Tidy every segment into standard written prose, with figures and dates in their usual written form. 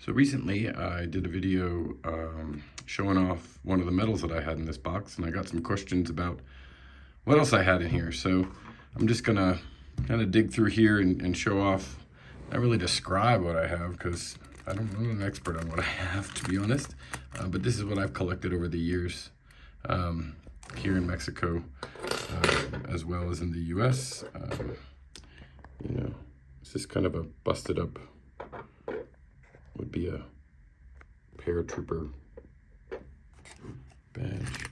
So recently I did a video showing off one of the medals that I had in this box, and I got some questions about what else I had in here. So I'm just gonna kind of dig through here and show off, not really describe what I have, because I'm not an expert on what I have, to be honest, but this is what I've collected over the years here in Mexico, as well as in the US. It's just kind of a busted up, would be a paratrooper badge.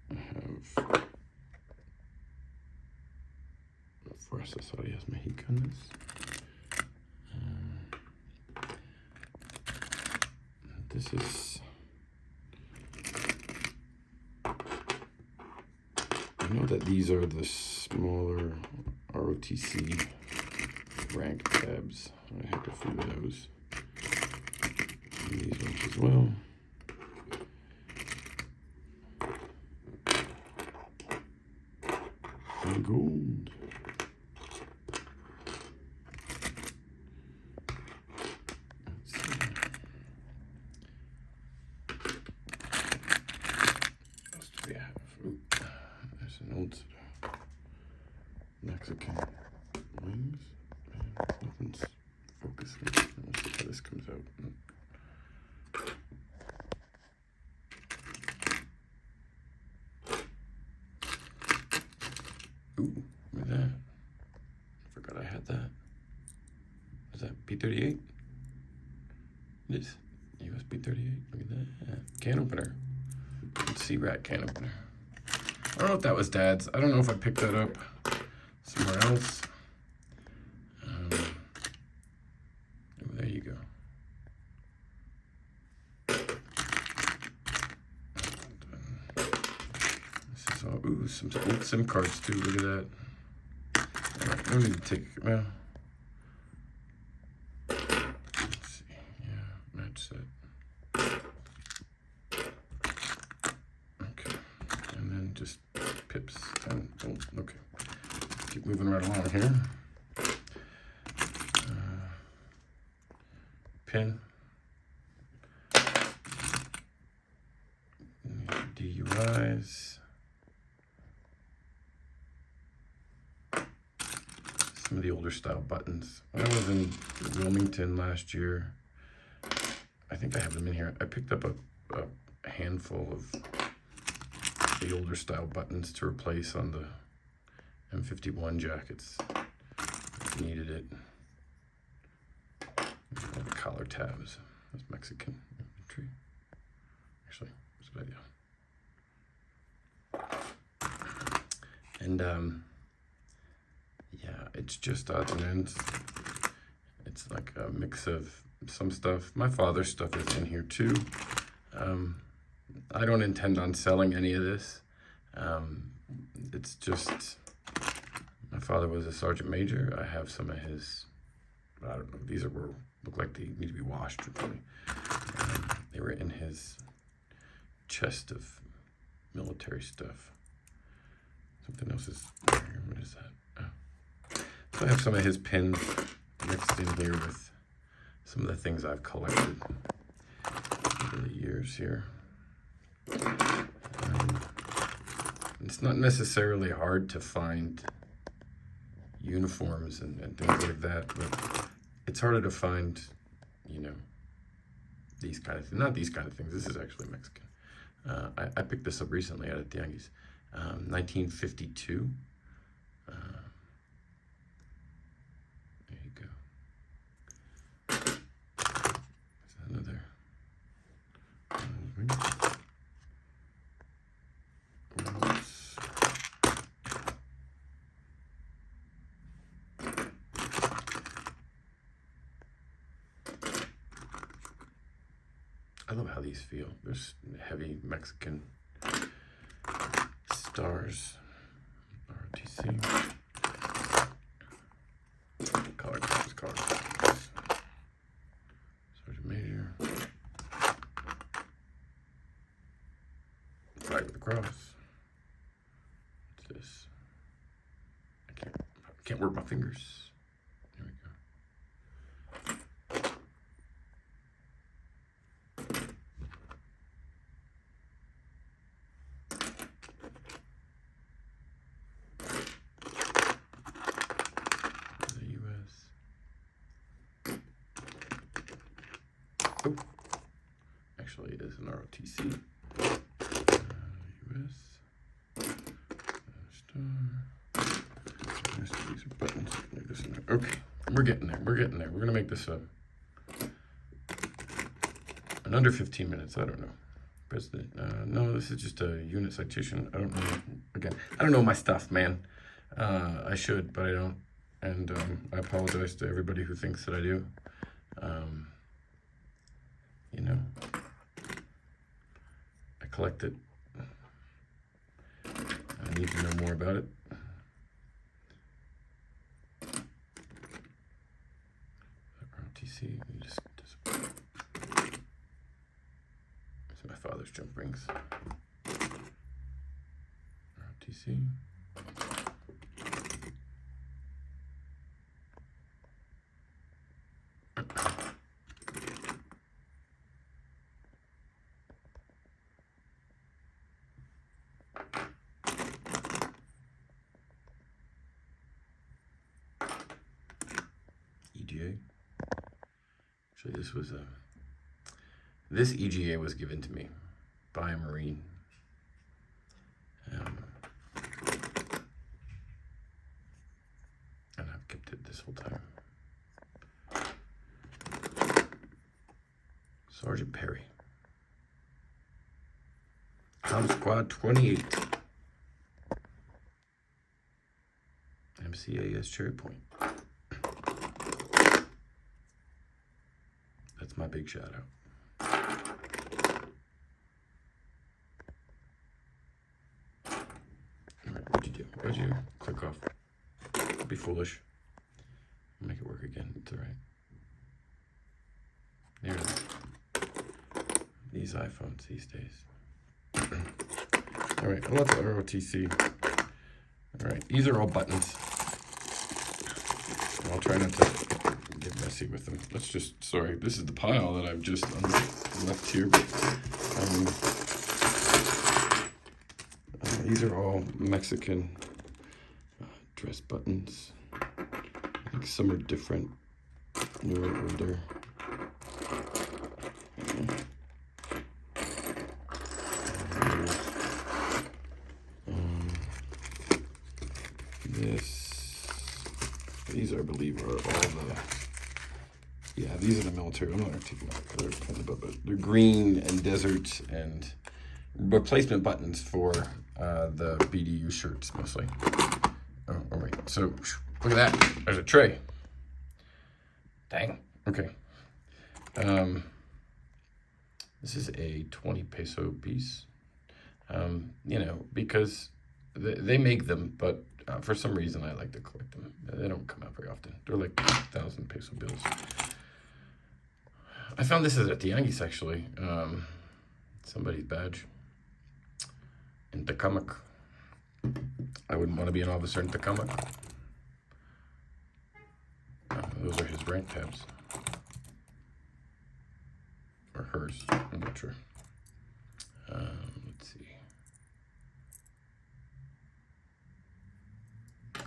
I have Fuerzas Aéreas Mexicanas. This is, I know that these are the smaller ROTC rank tabs. I have a few of those. And these ones as well. And gold. Let's see. What else do we have? Ooh, there's an old Mexican wings. Nothing's focusing. Let's see how this comes out. Ooh, look at that. I forgot I had that. Is that P38? It is. US P38. Look at that. Can opener. C-Rat can opener. I don't know if that was Dad's. I don't know if I picked that up somewhere else. There you go. This is all, ooh, some old SIM cards too. Look at that. I don't need to take, well, let's see, yeah, match set. Okay, and then just pips, and, oh, okay. Keep moving right along here. Pin. DUIs. Some of the older style buttons. When I was in Wilmington last year, I think I have them in here. I picked up a handful of the older style buttons to replace on the M51 jackets if needed it. All the collar tabs. That's Mexican infantry. Actually, that's a good idea. And yeah, it's just odds and ends. It's like a mix of some stuff. My father's stuff is in here too. I don't intend on selling any of this. It's just, my father was a sergeant major. I have some of his, I don't know, these look like they need to be washed or something. They were in his chest of military stuff. Something else is here. What is that? Oh. So I have some of his pins mixed in here with some of the things I've collected over the years here. It's not necessarily hard to find uniforms and things like that, but it's harder to find, you know, these kind of things. Not these kind of things. This is actually Mexican. I picked this up recently at a Tianguis. 1952. There you go. There's another. I love how these feel. There's heavy Mexican stars. ROTC. Color codes. Sergeant Major. Flag with the cross. What's this? I can't work my fingers. There we go. Oh, actually, it is an ROTC. US. Star. These are buttons. Okay, we're getting there. We're getting there. We're gonna make this in under 15 minutes. I don't know. President. No, this is just a unit citation. I don't know. Again, I don't know my stuff, man. I should, but I don't. And I apologize to everybody who thinks that I do. You know, I collect it. I need to know more about it. ROTC, you just these are my father's jump rings. ROTC. EGA. Actually, this EGA was given to me by a Marine. And I've kept it this whole time. Sergeant Perry. Tom Squad 28. MCAS Cherry Point. That's my big shout out. All right, what'd you do? Why'd you click off? Don't be foolish. Make it work again. It's all right. There it is. These iPhones these days. All right, I love the ROTC. All right, these are all buttons. I'll try not to get messy with them. Let's just, sorry, this is the pile that I've just left here. But, these are all Mexican dress buttons. I think some are different, newer, older. These, I believe, are all the, yeah, these are the military. I'm not going to take them out, but they're green and desert and replacement buttons for the BDU shirts mostly. Oh, all right. So look at that. There's a tray. Dang. Okay. This is a 20 peso piece. You know, because they make them, but for some reason I like to collect them. They don't come out very often. They're like 1,000 peso bills. I found this at the Tianguis, actually. Somebody's badge. In Tecamac. I wouldn't want to be an officer in Tecamac. Those are his rank tabs. Or hers, I'm not sure. Let's see. Yeah,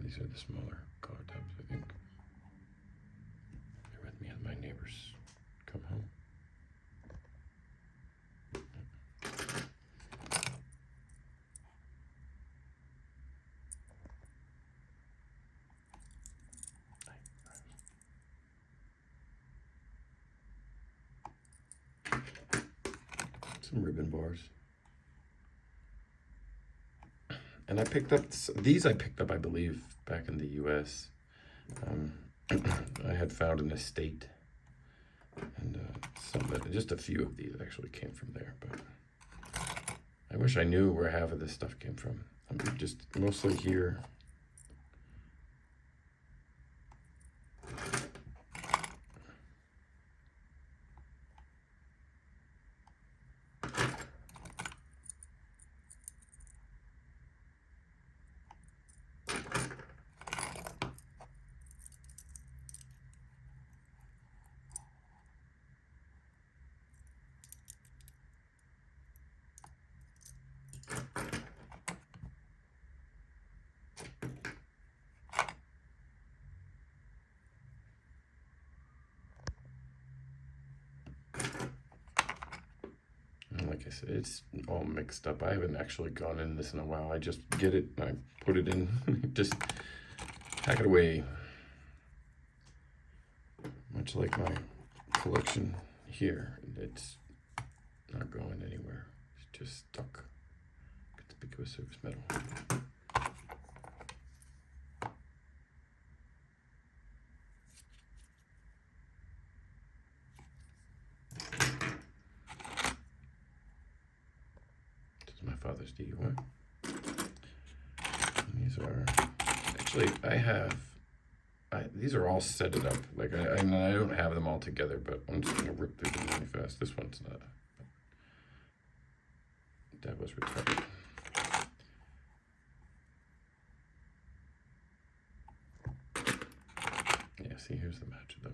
these are the smaller color tabs, I think. Bear with me as my neighbors come home. Some ribbon bars. And I picked up, these I picked up, I believe, back in the US. I had found an estate. And just a few of these actually came from there. But I wish I knew where half of this stuff came from. I'm just mostly here. like I said, it's all mixed up. I haven't actually gone in this in a while. I just get it and I put it in, just pack it away. Much like my collection here, it's not going anywhere. It's just stuck. Conspicuous surface metal. This is my father's DUI. And these are, actually, these are all set it up. Like, I don't have them all together, but I'm just gonna rip through them really fast. This one's not. That was retarded. Yeah, see, here's the match of those.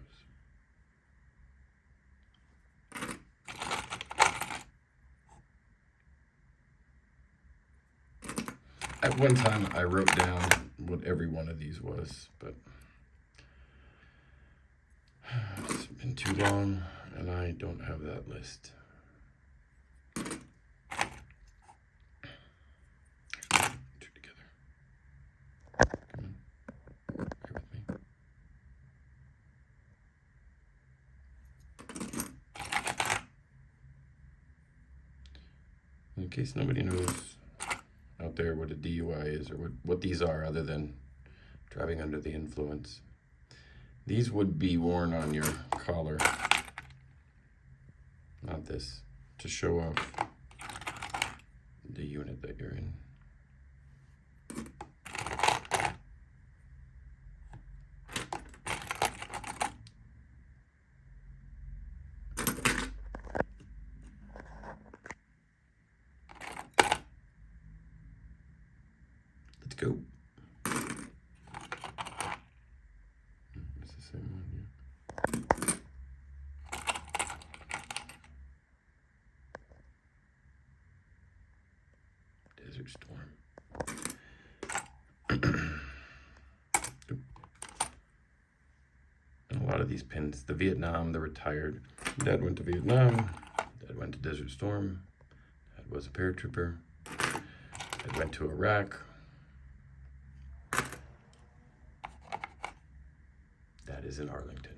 At one time, I wrote down what every one of these was, but it's been too long, and I don't have that list. Two together. Come on. Bear with me. In case nobody knows out there what a DUI is or what these are other than driving under the influence. These would be worn on your collar, not this, to show off the unit that you're in. Let's go. It's the same one, yeah. Desert Storm. And a lot of these pins, the Vietnam, the retired. Dad went to Vietnam. Dad went to Desert Storm. Dad was a paratrooper. Dad went to Iraq. That is in Arlington.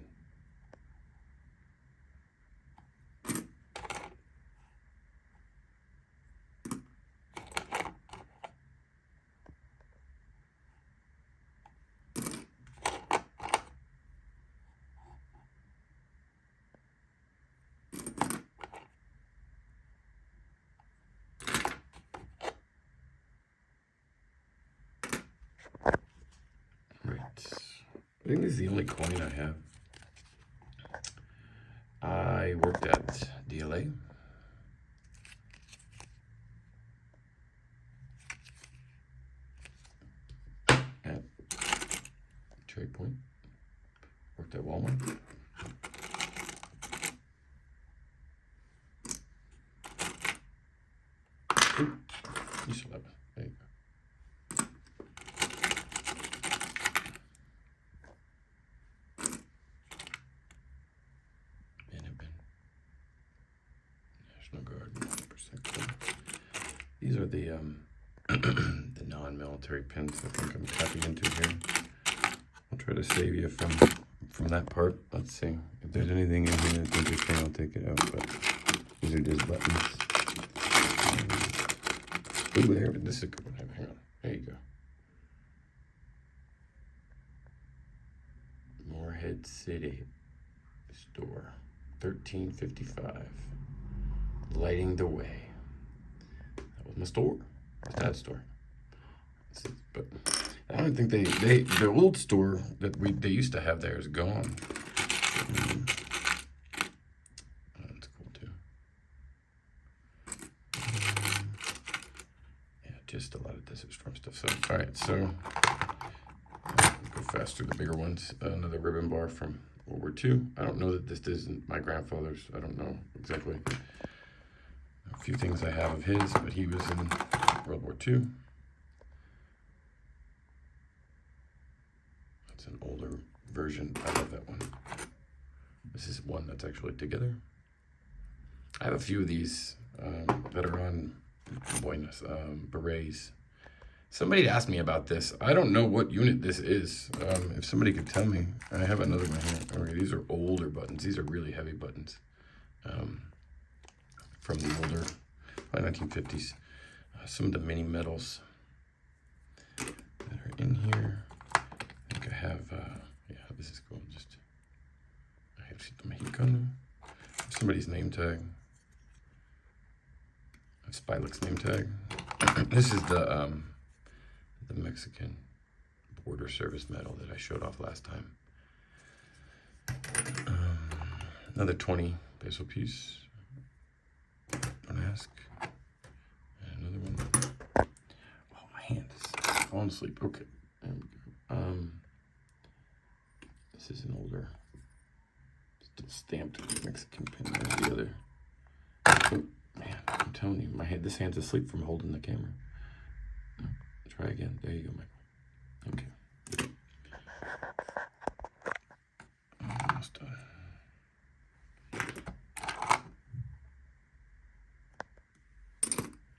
Right. I think this is the only coin I have. I worked at DLA. At Cherry Point. Worked at Walmart. Ooh, you should have it. There you go. National Guard, 100% clean. These are the the non-military pins I think I'm tapping into here. I'll try to save you from that part. Let's see if there's anything in here that's interesting. I'll take it out. But these are just buttons. Ooh, there. This is a good one. Hang on. There you go. Morehead City store, 1355. Lighting the way. That was my store. My dad's store. But I don't think the old store that they used to have there is gone. That's cool too. Yeah, just a lot of Desert Storm stuff. So all right, so go fast through the bigger ones. Another ribbon bar from World War II. I don't know that this isn't my grandfather's. I don't know exactly. A few things I have of his, but he was in World War II. That's an older version. I love that one. This is one that's actually together. I have a few of these that are on Buenos Berets. Somebody asked me about this. I don't know what unit this is. If somebody could tell me. I have another one here. Okay, these are older buttons. These are really heavy buttons. From the older, probably 1950s. Some of the mini metals that are in here. I think I have, yeah, this is cool. Just, I have Mexicano. Somebody's name tag. Spilux name tag. This is the Mexican border service medal that I showed off last time. Another 20 peso piece. Don't ask. And another one. Oh, my hand is falling asleep. Okay, there we go. This is an older, still stamped Mexican pin. There's the other. Oh, man, I'm telling you, this hand's asleep from holding the camera. Try again. There you go, Michael. Okay. Almost done.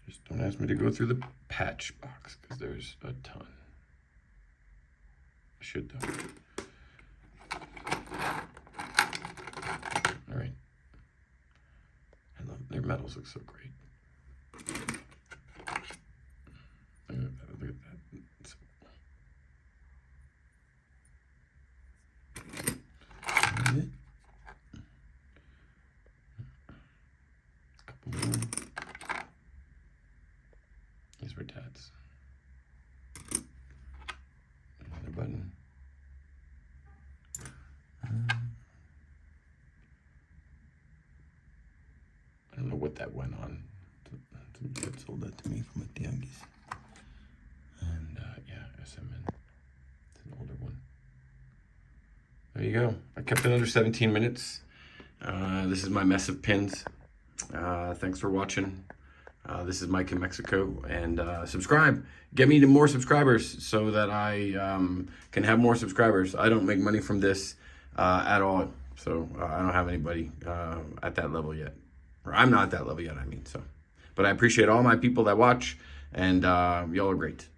Just don't ask me to go through the patch box because there's a ton. I should though. All right. I love their metals look so great. Look at that. A couple more. These were Dad's. Another button. I don't know what that went on. Some kid sold that to me from a tianguis. And yeah, SMN. It's an older one. There you go. I kept it under 17 minutes. This is my mess of pins. Thanks for watching. This is Mike in Mexico. And subscribe. Get me to more subscribers so that I can have more subscribers. I don't make money from this at all. So I don't have anybody at that level yet. Or I'm not at that level yet, I mean. So, but I appreciate all my people that watch. And y'all are great.